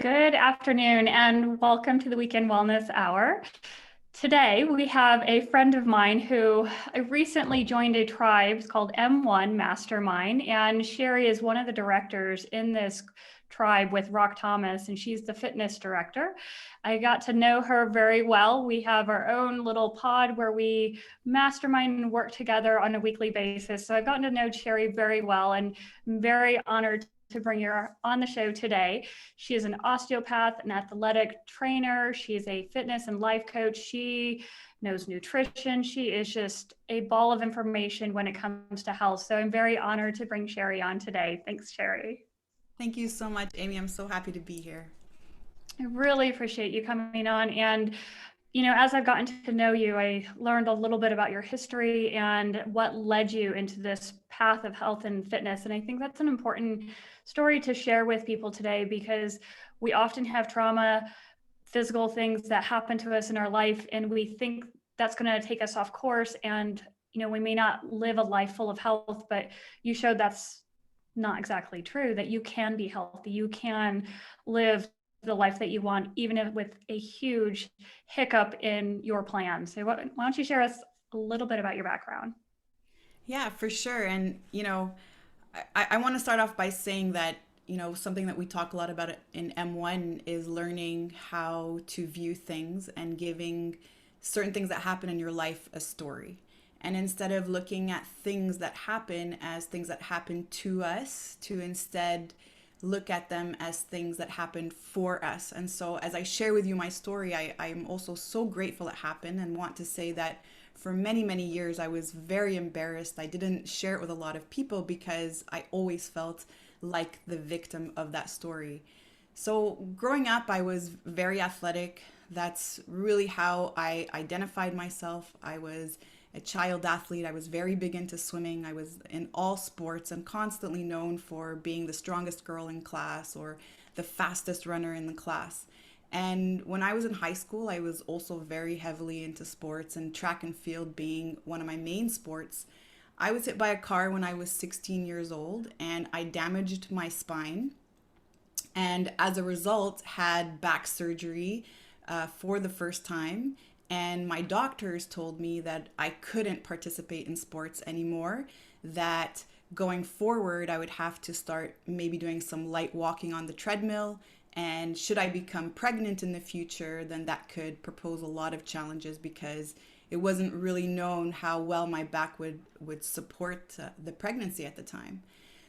Good afternoon and welcome to the Weekend Wellness Hour. Today we have a friend of mine who recently joined a tribe called M1 Mastermind, and Sherry is one of the directors in this tribe with Rock Thomas, and she's the fitness director. I got to know her very well. We have our own little pod where we mastermind and work together on a weekly basis. So I've gotten to know Sherry very well, and I'm very honored to bring her on the show today. She is an osteopath, an athletic trainer. She is a fitness and life coach. She knows nutrition. She is just a ball of information when it comes to health. So I'm very honored to bring Sherry on today. Thanks, Sherry. Thank you so much, Amy. I'm so happy to be here. I really appreciate you coming on. And, as I've gotten to know you, I learned a little bit about your history and what led you into this path of health and fitness. And I think that's an important story to share with people today because we often have trauma, physical things that happen to us in our life, and we think that's going to take us off course. And, we may not live a life full of health, but you showed that's not exactly true, that you can be healthy. You can live the life that you want, even if with a huge hiccup in your plan. So why don't you share us a little bit about your background? Yeah, for sure. And, I want to start off by saying that, something that we talk a lot about in M1 is learning how to view things and giving certain things that happen in your life a story. And instead of looking at things that happen as things that happen to us, to instead look at them as things that happened for us. And so, as I share with you my story, I'm also so grateful it happened and want to say that for many, many years, I was very embarrassed. I didn't share it with a lot of people because I always felt like the victim of that story. So, growing up, I was very athletic. That's really how I identified myself. I was a child athlete. I was very big into swimming. I was in all sports and constantly known for being the strongest girl in class or the fastest runner in the class. And when I was in high school, I was also very heavily into sports, and track and field being one of my main sports. I was hit by a car when I was 16 years old and I damaged my spine, and as a result had back surgery for the first time. And my doctors told me that I couldn't participate in sports anymore, that going forward I would have to start maybe doing some light walking on the treadmill, and should I become pregnant in the future, then that could propose a lot of challenges because it wasn't really known how well my back would support the pregnancy at the time.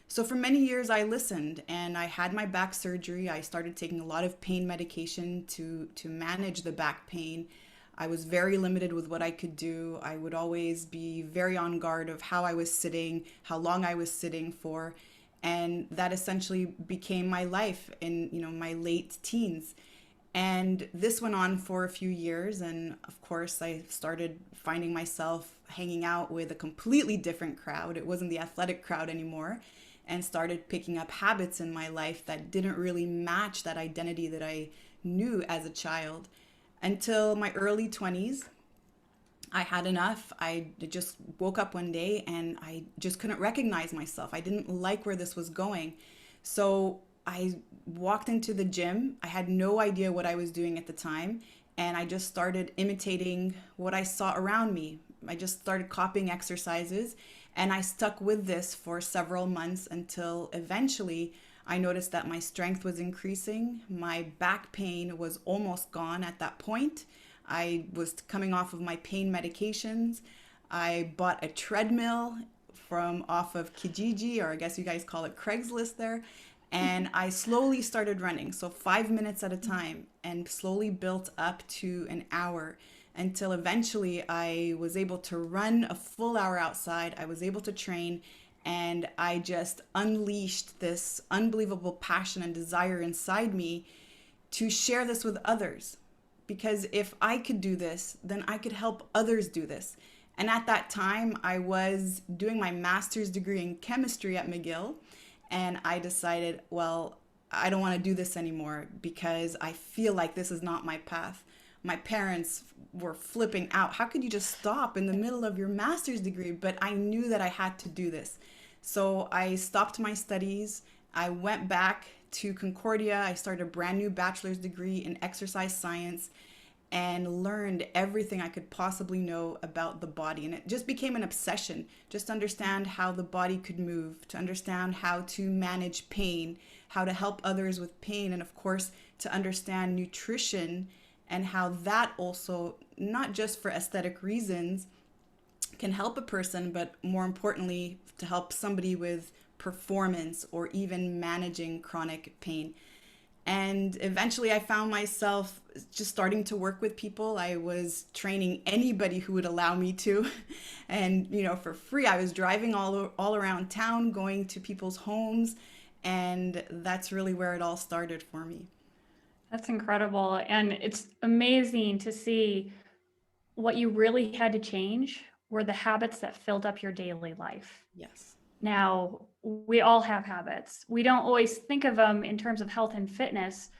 So for many years I listened, and I had my back surgery. I started taking a lot of pain medication to manage the back pain. I was very limited with what I could do. I would always be very on guard of how I was sitting, how long I was sitting for, and that essentially became my life in, my late teens. And this went on for a few years, and of course I started finding myself hanging out with a completely different crowd. It wasn't the athletic crowd anymore, and started picking up habits in my life that didn't really match that identity that I knew as a child. Until my early 20s, I had enough. I just woke up one day and I just couldn't recognize myself. I didn't like where this was going. So I walked into the gym. I had no idea what I was doing at the time. And I just started imitating what I saw around me. I just started copying exercises. And I stuck with this for several months until eventually I noticed that my strength was increasing. My back pain was almost gone at that point. I was coming off of my pain medications. I bought a treadmill from off of Kijiji, or I guess you guys call it Craigslist there. And I slowly started running, so 5 minutes at a time, and slowly built up to an hour until eventually I was able to run a full hour outside. I was able to train, and I just unleashed this unbelievable passion and desire inside me to share this with others. Because if I could do this, then I could help others do this. And at that time, I was doing my master's degree in chemistry at McGill, and I decided, well, I don't want to do this anymore because I feel like this is not my path. My parents were flipping out. How could you just stop in the middle of your master's degree? But I knew that I had to do this. So I stopped my studies. I went back to Concordia. I started a brand new bachelor's degree in exercise science and learned everything I could possibly know about the body. And it just became an obsession, just to understand how the body could move, to understand how to manage pain, how to help others with pain, and of course, to understand nutrition and how that also, not just for aesthetic reasons, can help a person, but more importantly, to help somebody with performance or even managing chronic pain. And eventually I found myself just starting to work with people. I was training anybody who would allow me to. And, for free, I was driving all around town, going to people's homes. And that's really where it all started for me. That's incredible. And it's amazing to see what you really had to change were the habits that filled up your daily life. Yes. Now, we all have habits. We don't always think of them in terms of health and fitness,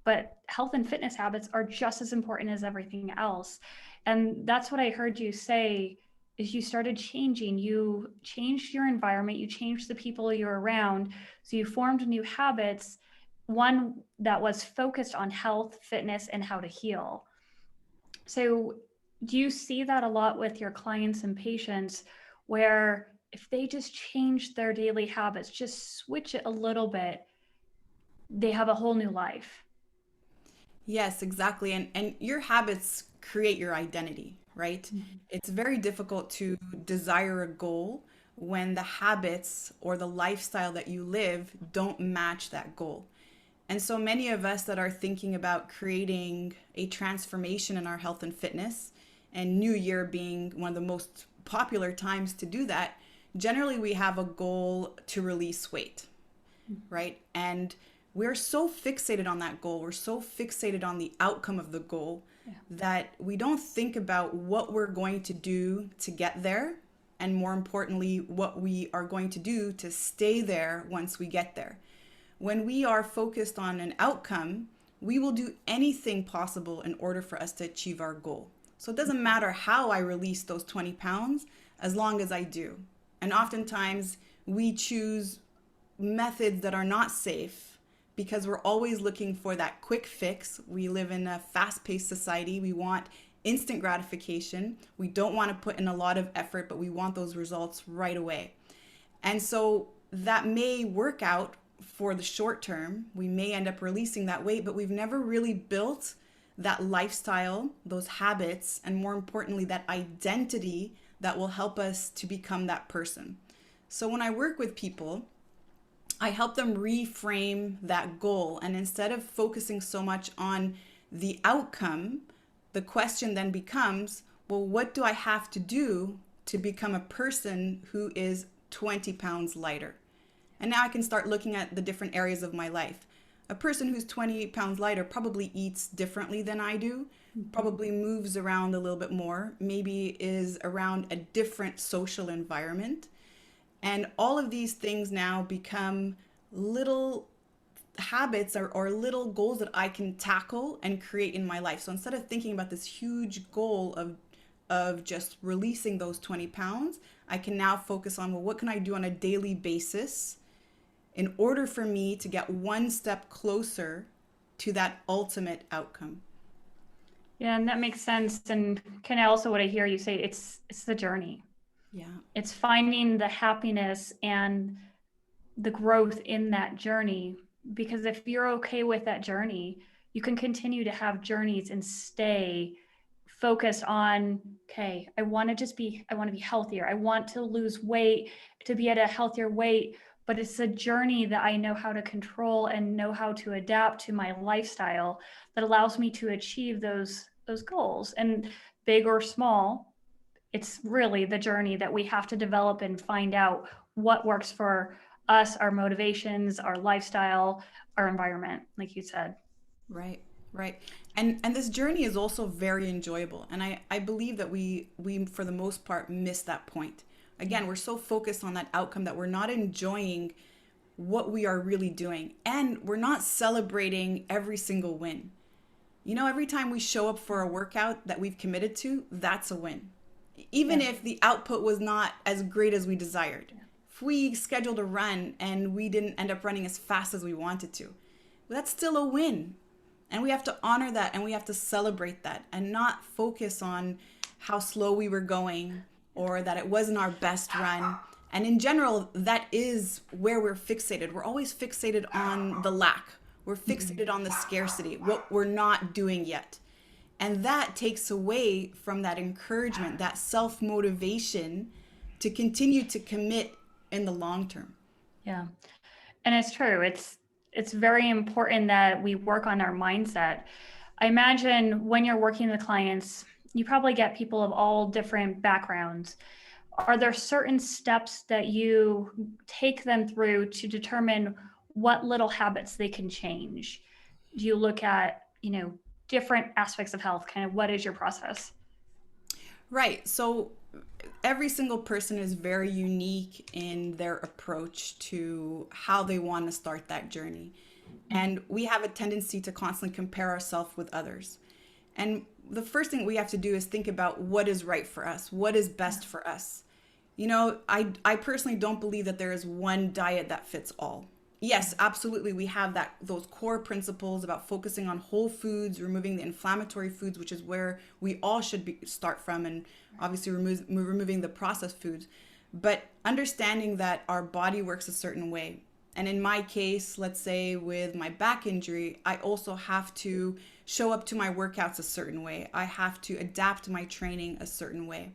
but health and fitness habits are just as important as everything else. And that's what I heard you say is you started changing. You changed your environment, you changed the people you're around. So you formed new habits, one that was focused on health, fitness, and how to heal. So do you see that a lot with your clients and patients where if they just change their daily habits, just switch it a little bit, they have a whole new life? Yes, exactly. And your habits create your identity, right? Mhm. It's very difficult to desire a goal when the habits or the lifestyle that you live don't match that goal. And so many of us that are thinking about creating a transformation in our health and fitness, and New Year being one of the most popular times to do that, generally we have a goal to release weight, right? And we're so fixated on that goal, we're so fixated on the outcome of the goal that we don't think about what we're going to do to get there, and more importantly, what we are going to do to stay there once we get there. When we are focused on an outcome, we will do anything possible in order for us to achieve our goal. So it doesn't matter how I release those 20 pounds as long as I do. And oftentimes we choose methods that are not safe because we're always looking for that quick fix. We live in a fast-paced society. We want instant gratification. We don't want to put in a lot of effort, but we want those results right away. And so that may work out for the short term. We may end up releasing that weight, but we've never really built that lifestyle, those habits, and more importantly, that identity that will help us to become that person. So when I work with people, I help them reframe that goal. And instead of focusing so much on the outcome, the question then becomes, well, what do I have to do to become a person who is 20 pounds lighter? And now I can start looking at the different areas of my life. A person who's 20 pounds lighter probably eats differently than I do, probably moves around a little bit more, maybe is around a different social environment. And all of these things now become little habits or little goals that I can tackle and create in my life. So instead of thinking about this huge goal of just releasing those 20 pounds, I can now focus on, well, what can I do on a daily basis in order for me to get one step closer to that ultimate outcome? Yeah, and that makes sense. And kind of also what I hear you say, it's the journey. Yeah. It's finding the happiness and the growth in that journey. Because if you're okay with that journey, you can continue to have journeys and stay focused on, okay, I want to be healthier. I want to lose weight, to be at a healthier weight, but it's a journey that I know how to control and know how to adapt to my lifestyle that allows me to achieve those goals. And big or small, it's really the journey that we have to develop and find out what works for us, our motivations, our lifestyle, our environment, like you said. Right, right. And this journey is also very enjoyable. And I believe that we for the most part miss that point. Again, we're so focused on that outcome that we're not enjoying what we are really doing. And we're not celebrating every single win. Every time we show up for a workout that we've committed to, that's a win. Even if the output was not as great as we desired. If we scheduled a run and we didn't end up running as fast as we wanted to, that's still a win. And we have to honor that and we have to celebrate that and not focus on how slow we were going or that it wasn't our best run. And in general, that is where we're fixated. We're always fixated on the lack. We're fixated on the scarcity, what we're not doing yet. And that takes away from that encouragement, that self motivation to continue to commit in the long term. Yeah. And it's true. It's very important that we work on our mindset. I imagine when you're working with clients, you probably get people of all different backgrounds. Are there certain steps that you take them through to determine what little habits they can change? Do you look at, different aspects of health? Kind of what is your process? Right. So every single person is very unique in their approach to how they want to start that journey. And we have a tendency to constantly compare ourselves with others. And the first thing we have to do is think about what is right for us, what is best for us. I personally don't believe that there is one diet that fits all. Yes, absolutely. We have those core principles about focusing on whole foods, removing the inflammatory foods, which is where we all should start from, and obviously removing the processed foods. But understanding that our body works a certain way. And in my case, let's say with my back injury, I also have to show up to my workouts a certain way. I have to adapt my training a certain way.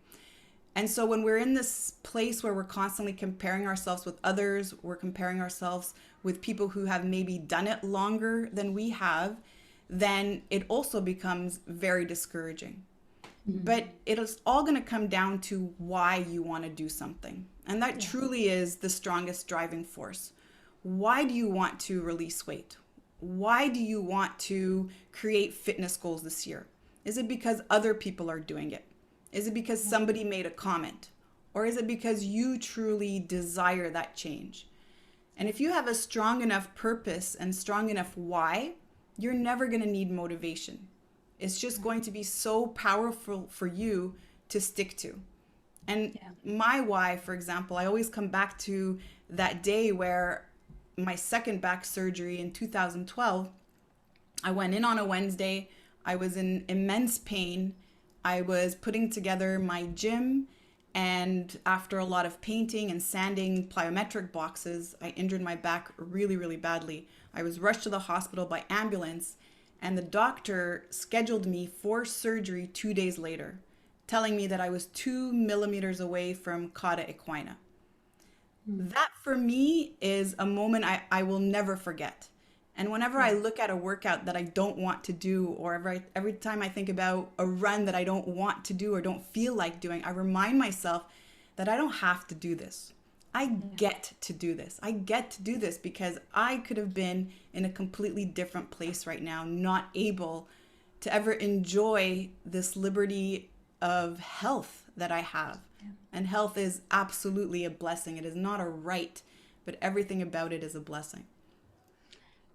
And so when we're in this place where we're constantly comparing ourselves with others, we're comparing ourselves with people who have maybe done it longer than we have, then it also becomes very discouraging. But it is all going to come down to why you want to do something. And that truly is the strongest driving force. Why do you want to release weight? Why do you want to create fitness goals this year? Is it because other people are doing it? Is it because somebody made a comment? Or is it because you truly desire that change? And if you have a strong enough purpose and strong enough why, you're never going to need motivation. It's just going to be so powerful for you to stick to. And my why, for example, I always come back to that day where my second back surgery in 2012, I went in on a Wednesday. I was in immense pain. I was putting together my gym, and after a lot of painting and sanding plyometric boxes, I injured my back really, really badly. I was rushed to the hospital by ambulance, and the doctor scheduled me for surgery 2 days later, telling me that I was 2 millimeters away from Cauda Equina. That for me is a moment I will never forget. And whenever I look at a workout that I don't want to do, or every time I think about a run that I don't want to do or don't feel like doing, I remind myself that I don't have to do this. I get to do this. I get to do this because I could have been in a completely different place right now, not able to ever enjoy this liberty of health that I have. And health is absolutely a blessing. It is not a right, but everything about it is a blessing.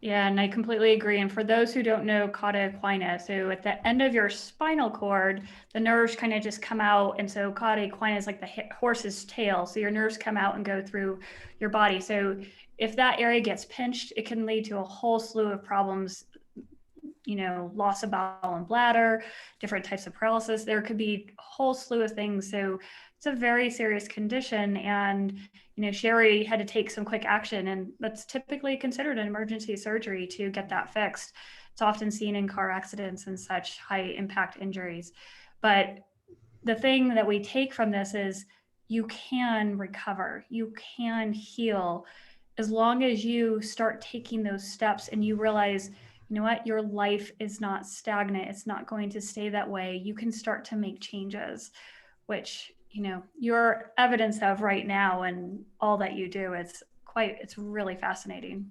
Yeah, and I completely agree. And for those who don't know Cauda equina, so at the end of your spinal cord, the nerves kind of just come out. And so Cauda equina is like the horse's tail. So your nerves come out and go through your body. So if that area gets pinched, it can lead to a whole slew of problems, loss of bowel and bladder, different types of paralysis. There could be a whole slew of things. So it's a very serious condition. And, Sherry had to take some quick action, and that's typically considered an emergency surgery to get that fixed. It's often seen in car accidents and such high impact injuries. But the thing that we take from this is you can recover, you can heal, as long as you start taking those steps and you realize, what, your life is not stagnant. It's not going to stay that way. You can start to make changes, which, you're evidence of right now, and all that you do. It's really fascinating.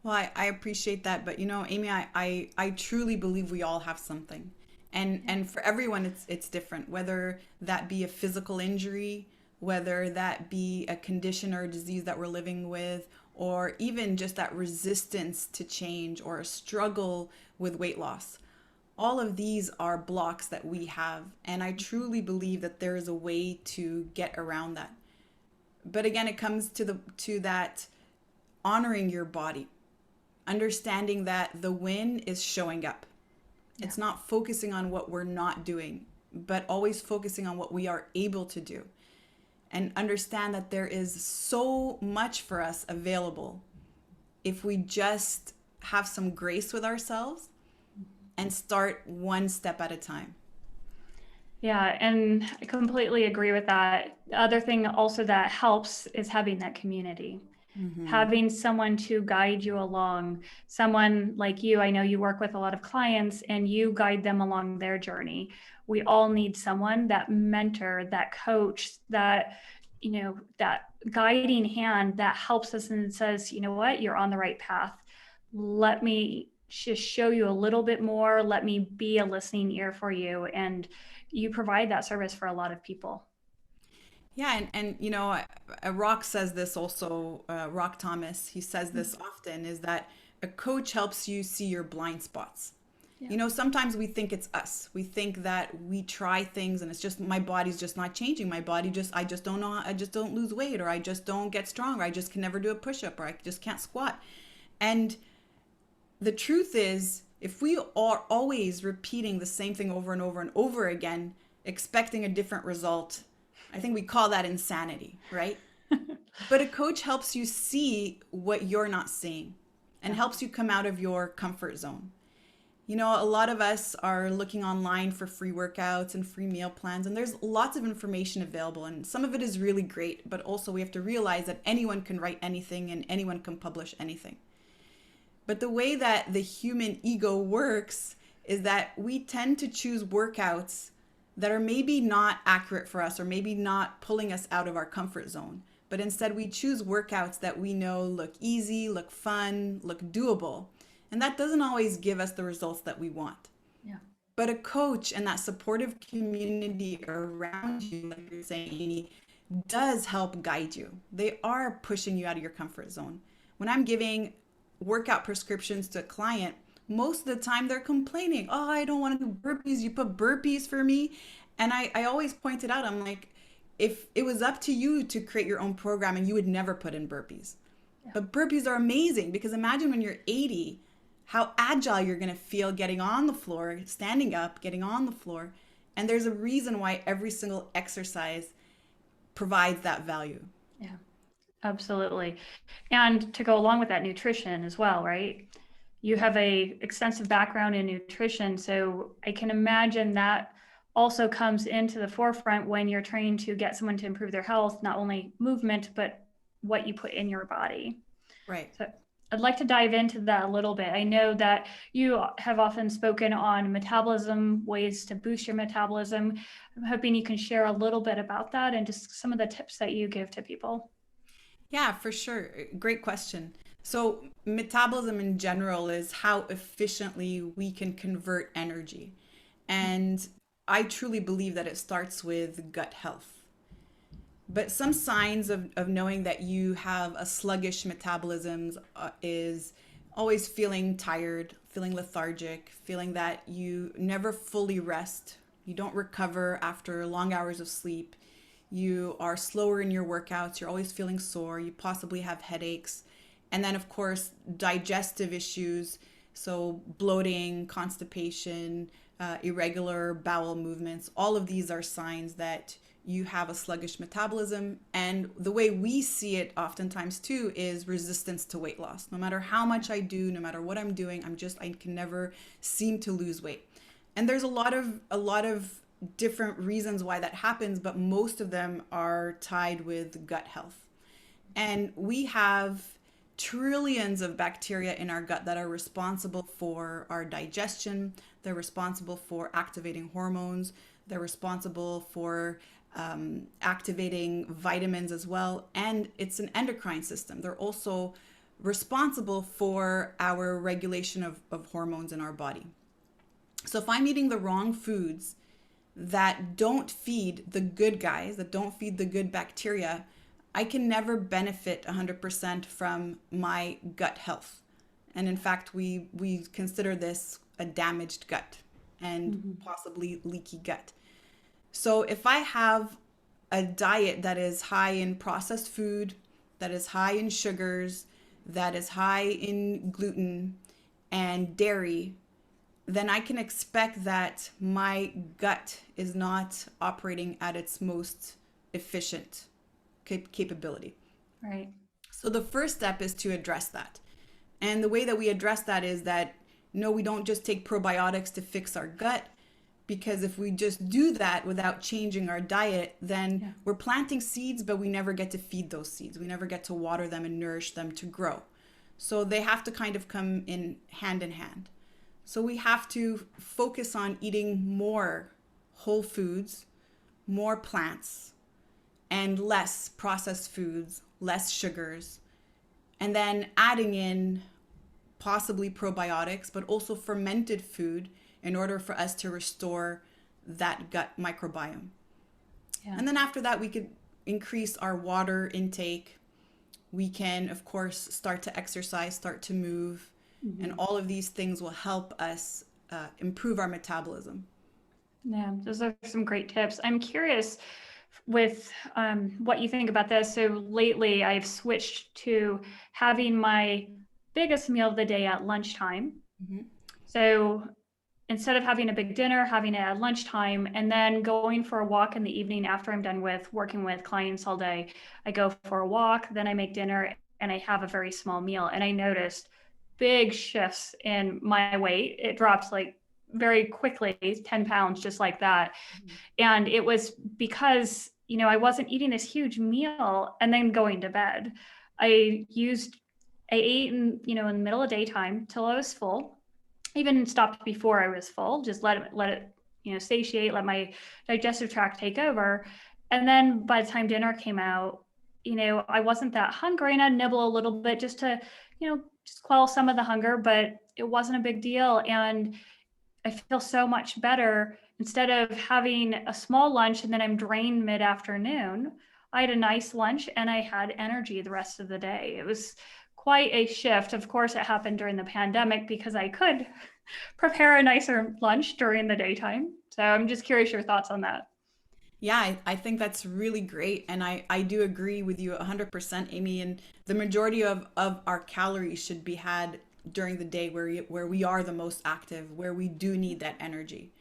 Well, I appreciate that. But Amy, I truly believe we all have something. And for everyone it's different, whether that be a physical injury, whether that be a condition or a disease that we're living with, or even just that resistance to change or a struggle with weight loss. All of these are blocks that we have, and I truly believe that there is a way to get around that. But again, it comes to that honoring your body, understanding that the win is showing up. Yeah. It's not focusing on what we're not doing, but always focusing on what we are able to do. And understand that there is so much for us available if we just have some grace with ourselves and start one step at a time. Yeah, and I completely agree with that. The other thing also that helps is having that community, having someone to guide you along, someone like you. I know you work with a lot of clients and you guide them along their journey. We all need someone, that mentor, that coach, that guiding hand that helps us and says, you know what, you're on the right path. Let me just show you a little bit more. Let me be a listening ear for you. And you provide that service for a lot of people. Yeah, and Rock says this also, Rock Thomas, he says this often, is that a coach helps you see your blind spots. Yeah. Sometimes we think it's us. We think that we try things and it's just my body's just not changing. My body I just don't know, I just don't lose weight, or I just don't get strong, or I just can never do a push-up, or I just can't squat. And the truth is, if we are always repeating the same thing over and over and over again, expecting a different result, I think we call that insanity, right? But a coach helps you see what you're not seeing and helps you come out of your comfort zone. A lot of us are looking online for free workouts and free meal plans, and there's lots of information available, and some of it is really great, but also we have to realize that anyone can write anything and anyone can publish anything. But the way that the human ego works is that we tend to choose workouts that are maybe not accurate for us or maybe not pulling us out of our comfort zone. But instead we choose workouts that we know look easy, look fun, look doable. And that doesn't always give us the results that we want. Yeah. But a coach and that supportive community around you, like you're saying, Amy, does help guide you. They are pushing you out of your comfort zone. When I'm giving workout prescriptions to a client, most of the time they're complaining, oh, I don't want to do burpees. You put burpees for me. And I always point it out. I'm like, if it was up to you to create your own programming, you would never put in burpees. Yeah. But burpees are amazing, because imagine when you're 80, how agile you're going to feel getting on the floor, standing up, getting on the floor. And there's a reason why every single exercise provides that value. Yeah, absolutely. And to go along with that, nutrition as well, right? You have a extensive background in nutrition, so I can imagine that also comes into the forefront when you're trying to get someone to improve their health, not only movement, but what you put in your body. Right. So I'd like to dive into that a little bit. I know that you have often spoken on metabolism, ways to boost your metabolism. I'm hoping you can share a little bit about that and just some of the tips that you give to people. Yeah, for sure. Great question. So metabolism in general is how efficiently we can convert energy. And I truly believe that it starts with gut health. But some signs of knowing that you have a sluggish metabolism is always feeling tired, feeling lethargic, feeling that you never fully rest. You don't recover after long hours of sleep. You are slower in your workouts. You're always feeling sore. You possibly have headaches. And then, of course, digestive issues. So bloating, constipation, irregular bowel movements. All of these are signs that you have a sluggish metabolism. And the way we see it oftentimes too is resistance to weight loss. No matter how much I do, no matter what I'm doing, I can never seem to lose weight. And there's a lot of different reasons why that happens, but most of them are tied with gut health. And we have trillions of bacteria in our gut that are responsible for our digestion. They're responsible for activating hormones. They're responsible for activating vitamins as well. And it's an endocrine system. They're also responsible for our regulation of hormones in our body. So if I'm eating the wrong foods that don't feed the good guys, that don't feed the good bacteria, I can never benefit 100% from my gut health. And in fact, we consider this a damaged gut and possibly leaky gut. So if I have a diet that is high in processed food, that is high in sugars, that is high in gluten and dairy, then I can expect that my gut is not operating at its most efficient capability. Right. So the first step is to address that. And the way that we address that is that no, we don't just take probiotics to fix our gut, because if we just do that without changing our diet, then we're planting seeds, but we never get to feed those seeds. We never get to water them and nourish them to grow. So they have to kind of come in hand in hand. So we have to focus on eating more whole foods, more plants, and less processed foods, less sugars, and then adding in possibly probiotics, but also fermented food in order for us to restore that gut microbiome. Yeah. And then after that, we could increase our water intake. We can, of course, start to exercise, start to move, and all of these things will help us improve our metabolism. Yeah, those are some great tips. I'm curious with what you think about this. So lately, I've switched to having my biggest meal of the day at lunchtime. So instead of having a big dinner, having it at lunchtime, and then going for a walk in the evening after I'm done with working with clients all day. I go for a walk, then I make dinner, and I have a very small meal. And I noticed big shifts in my weight. It dropped like very quickly, 10 pounds, just like that. And it was because, I wasn't eating this huge meal and then going to bed. I ate in the middle of daytime till I was full. Even stopped before I was full, just let it satiate, let my digestive tract take over. And then by the time dinner came out, I wasn't that hungry, and I'd nibble a little bit just to, just quell some of the hunger, but it wasn't a big deal. And I feel so much better. Instead of having a small lunch and then I'm drained mid-afternoon, I had a nice lunch and I had energy the rest of the day. It was quite a shift. Of course, it happened during the pandemic because I could prepare a nicer lunch during the daytime. So I'm just curious your thoughts on that. Yeah, I think that's really great. And I do agree with you 100%, Amy. And the majority of our calories should be had during the day where we are the most active, where we do need that energy.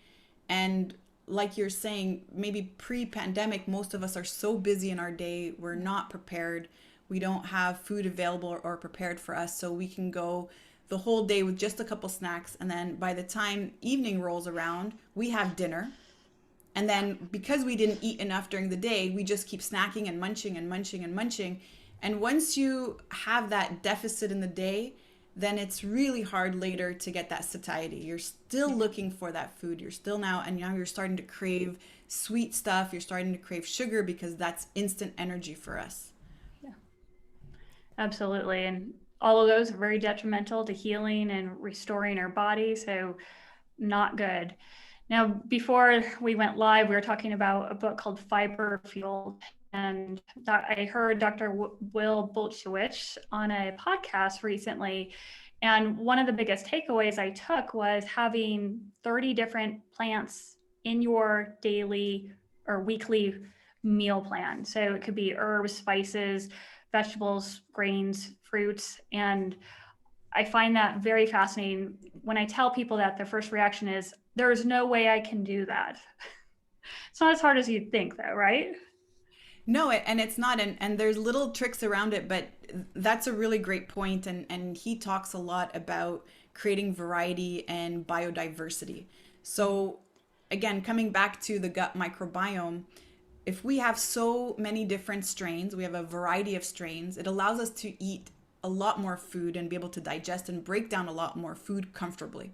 And like you're saying, maybe pre-pandemic, most of us are so busy in our day, we're not prepared. We don't have food available or prepared for us, so we can go the whole day with just a couple snacks. And then by the time evening rolls around, we have dinner. And then because we didn't eat enough during the day, we just keep snacking and munching and munching and munching. And once you have that deficit in the day, then it's really hard later to get that satiety. You're still looking for that food. And now you're starting to crave sweet stuff. You're starting to crave sugar because that's instant energy for us. Yeah, absolutely. And all of those are very detrimental to healing and restoring our body. So not good. Now, before we went live, we were talking about a book called Fiber Fueled. And I heard Dr. Will Bulchowicz on a podcast recently. And one of the biggest takeaways I took was having 30 different plants in your daily or weekly meal plan. So it could be herbs, spices, vegetables, grains, fruits. And I find that very fascinating. When I tell people that, their first reaction is, there's no way I can do that. It's not as hard as you'd think, though, right? No, and it's not. And there's little tricks around it, but that's a really great point. And he talks a lot about creating variety and biodiversity. So again, coming back to the gut microbiome, if we have so many different strains, we have a variety of strains, it allows us to eat a lot more food and be able to digest and break down a lot more food comfortably.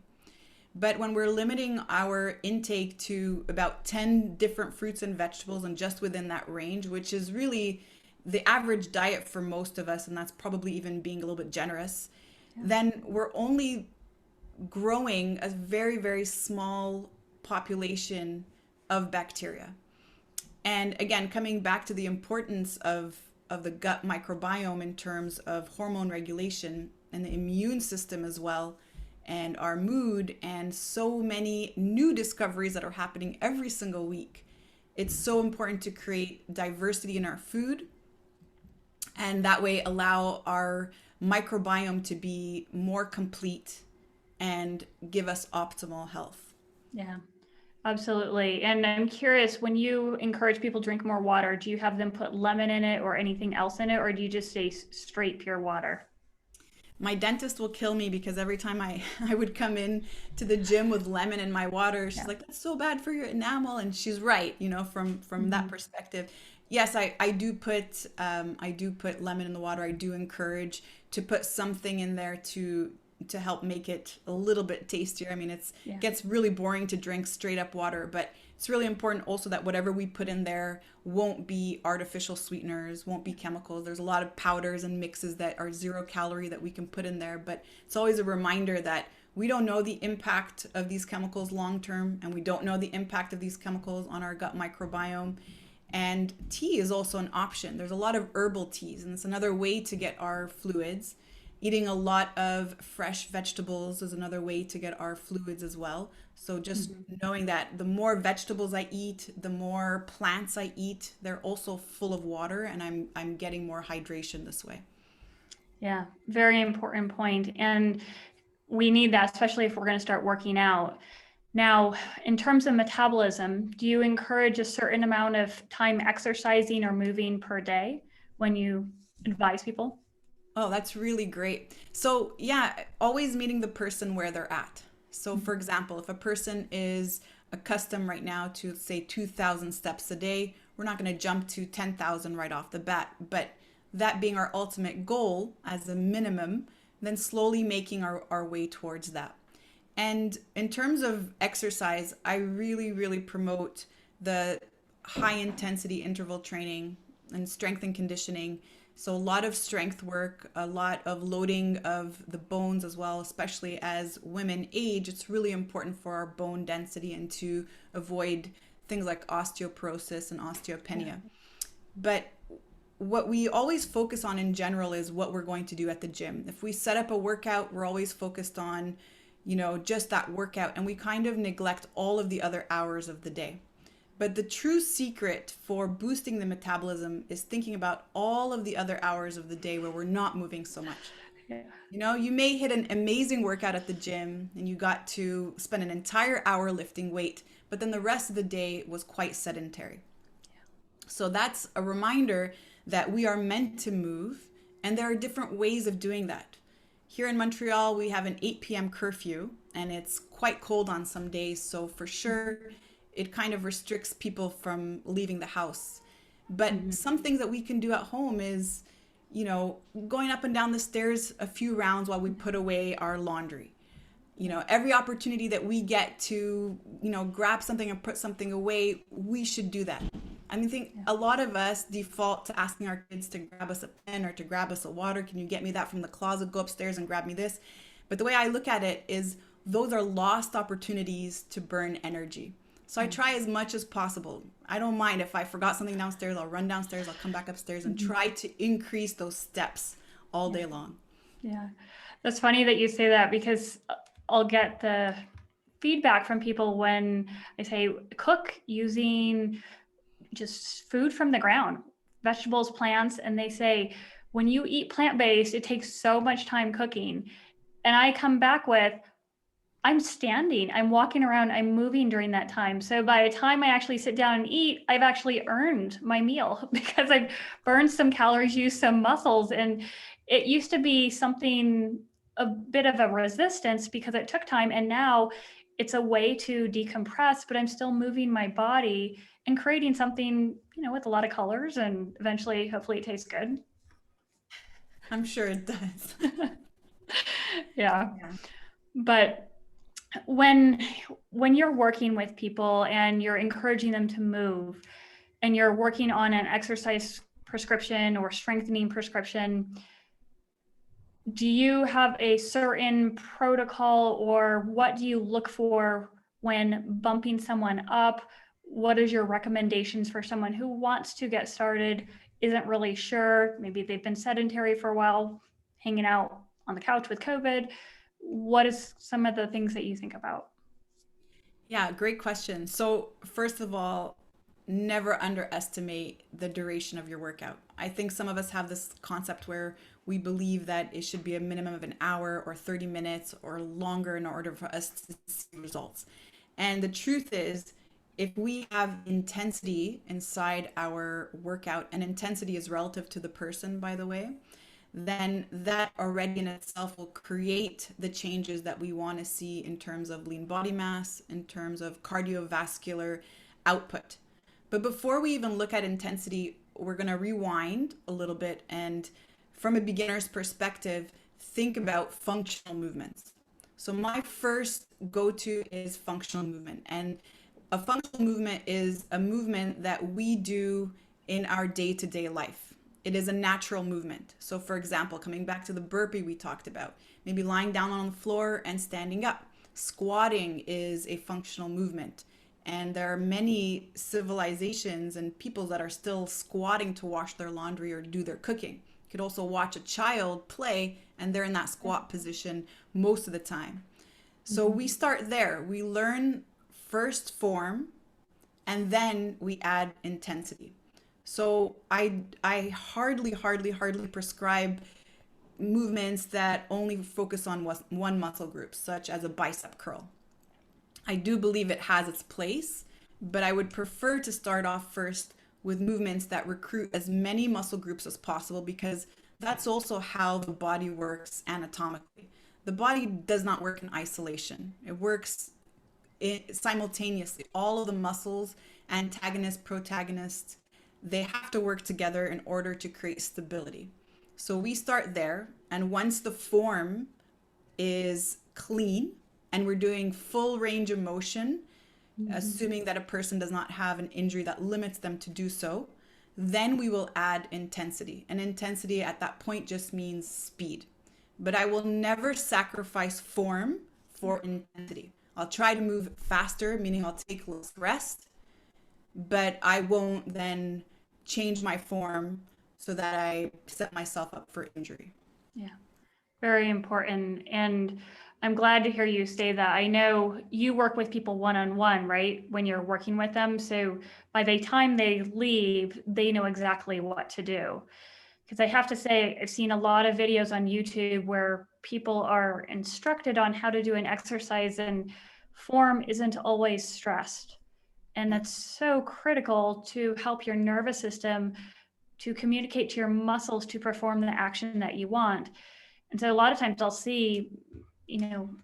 But when we're limiting our intake to about 10 different fruits and vegetables and just within that range, which is really the average diet for most of us, and that's probably even being a little bit generous, then we're only growing a very, very small population of bacteria. And again, coming back to the importance of the gut microbiome in terms of hormone regulation and the immune system as well, and our mood, and so many new discoveries that are happening every single week. It's so important to create diversity in our food, and that way allow our microbiome to be more complete and give us optimal health. Yeah, absolutely. And I'm curious, when you encourage people to drink more water, do you have them put lemon in it or anything else in it, or do you just say straight pure water? My dentist will kill me because every time I would come in to the gym with lemon in my water, she's Yeah. like, that's so bad for your enamel. And she's right, from that Mhm. perspective. Yes, I do put lemon in the water. I do encourage to put something in there to help make it a little bit tastier. I mean, Yeah. gets really boring to drink straight up water, but it's really important also that whatever we put in there won't be artificial sweeteners, won't be chemicals. There's a lot of powders and mixes that are 0 calorie that we can put in there, but it's always a reminder that we don't know the impact of these chemicals long term, and we don't know the impact of these chemicals on our gut microbiome. And tea is also an option. There's a lot of herbal teas, and it's another way to get our fluids. Eating a lot of fresh vegetables is another way to get our fluids as well. So just Mhm. knowing that the more vegetables I eat, the more plants I eat, they're also full of water, and I'm getting more hydration this way. Yeah, very important point. And we need that, especially if we're going to start working out. Now, in terms of metabolism, do you encourage a certain amount of time exercising or moving per day when you advise people? Oh, that's really great. So, yeah, always meeting the person where they're at. So, for example, if a person is accustomed right now to, say, 2,000 steps a day, we're not going to jump to 10,000 right off the bat. But that being our ultimate goal as a minimum, then slowly making our way towards that. And in terms of exercise, I really, really promote the high intensity interval training and strength and conditioning. So, a lot of strength work, a lot of loading of the bones as well, especially as women age. It's really important for our bone density and to avoid things like osteoporosis and Yeah. osteopenia. But what we always focus on in general is what we're going to do at the gym. If we set up a workout, we're always focused on, just that workout, and we kind of neglect all of the other hours of the day. But the true secret for boosting the metabolism is thinking about all of the other hours of the day where we're not moving so much. Yeah. You may hit an amazing workout at the gym and you got to spend an entire hour lifting weight, but then the rest of the day was quite sedentary. So that's a reminder that we are meant to move, and there are different ways of doing that. Here in Montreal, we have an 8 p.m. curfew, and it's quite cold on some days. So, for sure, it kind of restricts people from leaving the house. But Mhm. some things that we can do at home is, going up and down the stairs a few rounds while we put away our laundry. Every opportunity that we get to, grab something and put something away, we should do that. I mean, I think Yeah. a lot of us default to asking our kids to grab us a pen or to grab us a water. Can you get me that from the closet? Go upstairs and grab me this. But the way I look at it is those are lost opportunities to burn energy. So I Yeah. try as much as possible. I don't mind if I forgot something downstairs, I'll run downstairs, I'll come back upstairs and Mhm. try to increase those steps all Yeah. day long. Yeah. That's funny that you say that because I'll get the feedback from people when I say cook using just food from the ground, vegetables, plants, and they say when you eat plant-based, it takes so much time cooking. And I come back with, I'm standing, I'm walking around, I'm moving during that time. So by the time I actually sit down and eat, I've actually earned my meal because I've burned some calories, used some muscles. And it used to be something, a bit of a resistance because it took time. And now it's a way to decompress, but I'm still moving my body and creating something, with a lot of colors and eventually, hopefully it tastes good. I'm sure it does. Yeah. Yeah. But when when you're working with people and you're encouraging them to move and you're working on an exercise prescription or strengthening prescription, do you have a certain protocol or what do you look for when bumping someone up? What is your recommendations for someone who wants to get started, isn't really sure, maybe they've been sedentary for a while, hanging out on the couch with COVID? What is some of the things that you think about? Yeah, great question. So, first of all, never underestimate the duration of your workout. I think some of us have this concept where we believe that it should be a minimum of an hour or 30 minutes or longer in order for us to see results. And the truth is, if we have intensity inside our workout, and intensity is relative to the person, by the way, then that already in itself will create the changes that we want to see in terms of lean body mass, in terms of cardiovascular output. But before we even look at intensity, we're going to rewind a little bit and, from a beginner's perspective, think about functional movements. So my first go-to is functional movement. And a functional movement is a movement that we do in our day-to-day life. It is a natural movement. So for example, coming back to the burpee we talked about, maybe lying down on the floor and standing up. Squatting is a functional movement. And there are many civilizations and people that are still squatting to wash their laundry or do their cooking. You could also watch a child play and they're in that squat position most of the time. So we start there. We learn first form and then we add intensity. So I hardly prescribe movements that only focus on one muscle group, such as a bicep curl. I do believe it has its place, but I would prefer to start off first with movements that recruit as many muscle groups as possible, because that's also how the body works anatomically. The body does not work in isolation. It works simultaneously. All of the muscles, antagonists, protagonists, they have to work together in order to create stability. So we start there, and once the form is clean and we're doing full range of motion, assuming that a person does not have an injury that limits them to do so, then we will add intensity. And intensity at that point just means speed. But I will never sacrifice form for intensity. I'll try to move faster, meaning I'll take less rest, but I won't then change my form so that I set myself up for injury. Yeah, very important. And I'm glad to hear you say that. I know you work with people one-on-one, right? When you're working with them. So by the time they leave, they know exactly what to do. Because I have to say, I've seen a lot of videos on YouTube where people are instructed on how to do an exercise and form isn't always stressed. And that's so critical to help your nervous system to communicate to your muscles to perform the action that you want. And so a lot of times I'll see,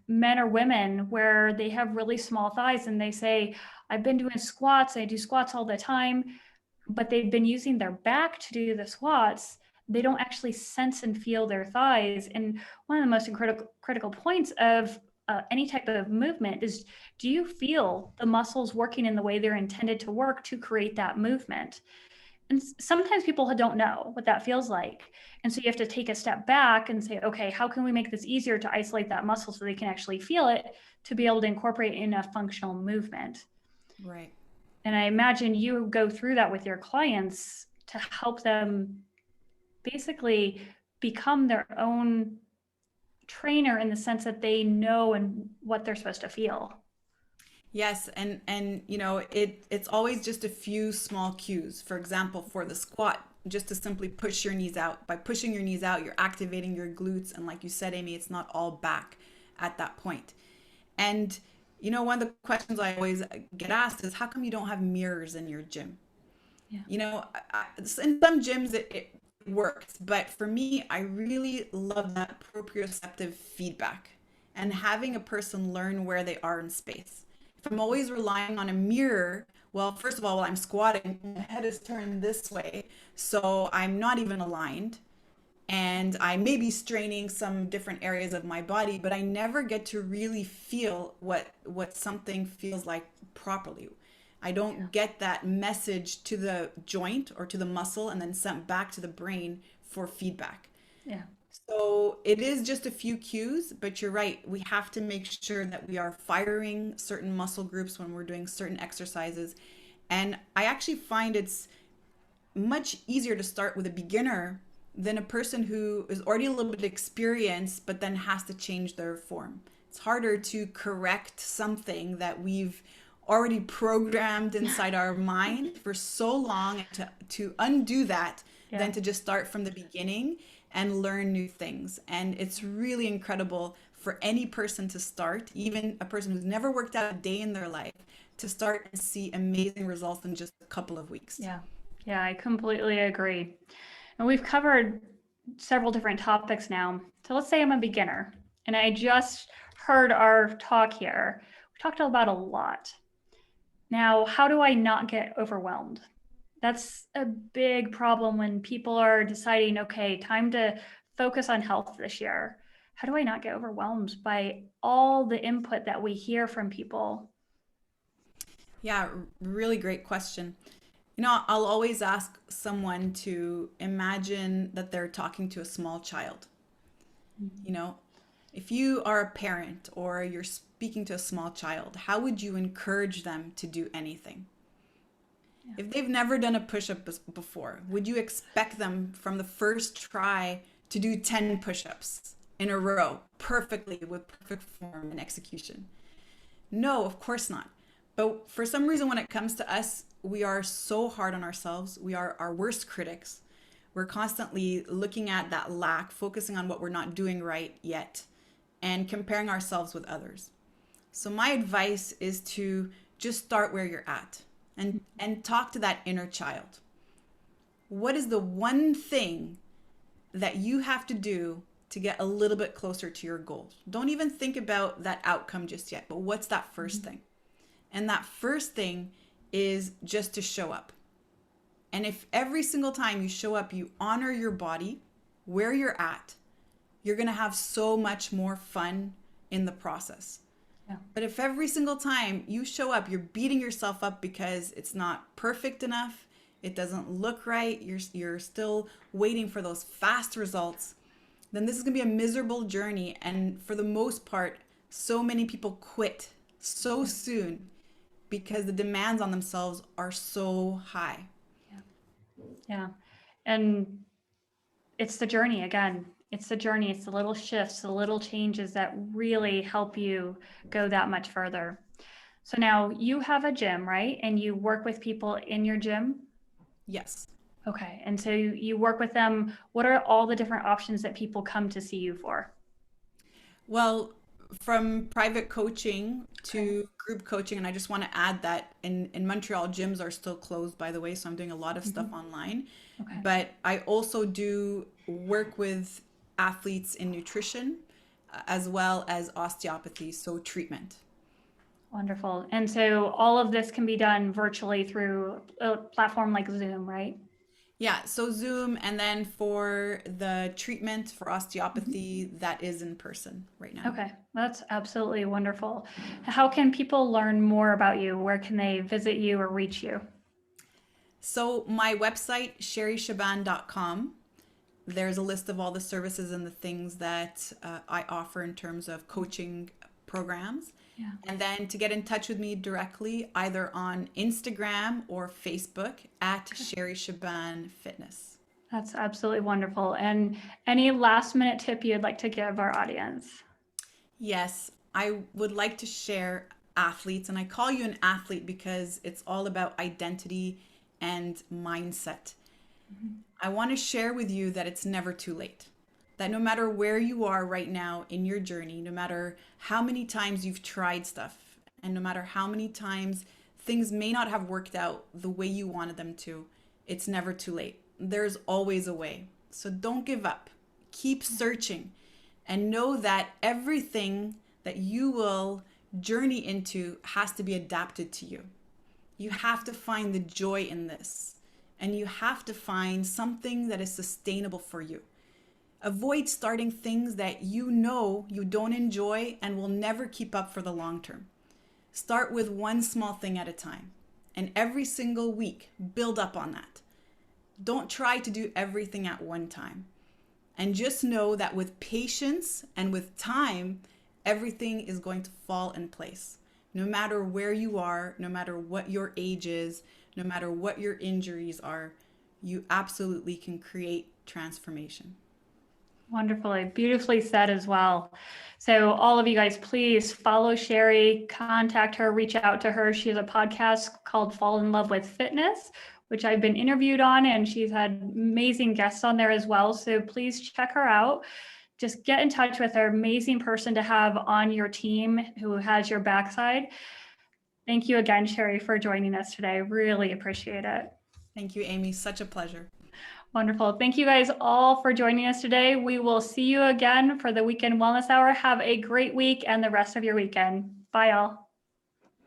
men or women where they have really small thighs and they say, I've been doing squats, I do squats all the time, but they've been using their back to do the squats. They don't actually sense and feel their thighs. And one of the most critical points of any type of movement is, do you feel the muscles working in the way they're intended to work to create that movement? And sometimes people don't know what that feels like. And so you have to take a step back and say, okay, how can we make this easier to isolate that muscle so they can actually feel it to be able to incorporate in a functional movement? Right. And I imagine you go through that with your clients to help them basically become their own trainer in the sense that they know and what they're supposed to feel. Yes, and it's always just a few small cues. For example, for the squat, just to simply push your knees out. By pushing your knees out, you're activating your glutes, and like you said, Amy, it's not all back at that point. And one of the questions I always get asked is, how come you don't have mirrors in your gym? Yeah. In some gyms it works, but for me, I really love that proprioceptive feedback and having a person learn where they are in space. If I'm always relying on a mirror, well, first of all, while I'm squatting, my head is turned this way, so I'm not even aligned, and I may be straining some different areas of my body, but I never get to really feel what something feels like properly. I don't get that message to the joint or to the muscle and then sent back to the brain for feedback. Yeah. So it is just a few cues, but you're right. We have to make sure that we are firing certain muscle groups when we're doing certain exercises. And I actually find it's much easier to start with a beginner than a person who is already a little bit experienced, but then has to change their form. It's harder to correct something that we've already programmed inside our mind for so long, to undo that than to just start from the beginning and learn new things. And it's really incredible for any person to start, even a person who's never worked out a day in their life, to start and see amazing results in just a couple of weeks. Yeah. Yeah, I completely agree. And we've covered several different topics now. So let's say I'm a beginner and I just heard our talk here. We talked about a lot. Now, how do I not get overwhelmed? That's a big problem when people are deciding, okay, time to focus on health this year. How do I not get overwhelmed by all the input that we hear from people? Yeah, really great question. You know, I'll always ask someone to imagine that they're talking to a small child. You know, if you are a parent or you're speaking to a small child, how would you encourage them to do anything? Yeah. If they've never done a push-up before, would you expect them from the first try to do 10 push-ups in a row perfectly with perfect form and execution? No, of course not. But for some reason, when it comes to us, we are so hard on ourselves. We are our worst critics. We're constantly looking at that lack, focusing on what we're not doing right yet, and comparing ourselves with others. So my advice is to just start where you're at and talk to that inner child. What is the one thing that you have to do to get a little bit closer to your goals? Don't even think about that outcome just yet, but what's that first thing? And that first thing is just to show up. And if every single time you show up, you honor your body, where you're at, you're going to have so much more fun in the process. Yeah. But if every single time you show up, you're beating yourself up because it's not perfect enough, it doesn't look right, you're still waiting for those fast results, then this is going to be a miserable journey. And for the most part, so many people quit so soon because the demands on themselves are so high. Yeah. And it's the journey again. It's the journey. It's the little shifts, the little changes that really help you go that much further. So now you have a gym, right? And you work with people in your gym. Yes. Okay. And so you work with them. What are all the different options that people come to see you for? Well, from private coaching to group coaching, and I just want to add that in Montreal, gyms are still closed, by the way, so I'm doing a lot of stuff online. Okay. But I also do work with athletes in nutrition as well as osteopathy, so treatment. Wonderful. And so all of this can be done virtually through a platform like Zoom, right? Yeah, so Zoom, and then for the treatment for osteopathy, that is in person right now. Okay, that's absolutely wonderful. How can people learn more about you? Where can they visit you or reach you? So my website, sherryshaban.com, there's a list of all the services and the things that I offer in terms of coaching programs. Yeah. And then to get in touch with me directly, either on Instagram or Facebook at Sherry Shaban Fitness. That's absolutely wonderful. And any last minute tip you'd like to give our audience? Yes, I would like to share athletes, and I call you an athlete because it's all about identity and mindset. I want to share with you that it's never too late. That no matter where you are right now in your journey, no matter how many times you've tried stuff, and no matter how many times things may not have worked out the way you wanted them to, it's never too late. There's always a way. So don't give up. Keep searching and know that everything that you will journey into has to be adapted to you. You have to find the joy in this, and you have to find something that is sustainable for you. Avoid starting things that you know you don't enjoy and will never keep up for the long term. Start with one small thing at a time, and every single week, build up on that. Don't try to do everything at one time. And just know that with patience and with time, everything is going to fall in place. No matter where you are, no matter what your age is, no matter what your injuries are, you absolutely can create transformation. Wonderfully, beautifully said as well. So all of you guys, please follow Sherry, contact her, reach out to her. She has a podcast called Fall in Love with Fitness, which I've been interviewed on, and she's had amazing guests on there as well. So please check her out. Just get in touch with her. Amazing person to have on your team who has your backside. Thank you again, Sherry, for joining us today. Really appreciate it. Thank you, Amy. Such a pleasure. Wonderful. Thank you guys all for joining us today. We will see you again for the Weekend Wellness Hour. Have a great week and the rest of your weekend. Bye, all.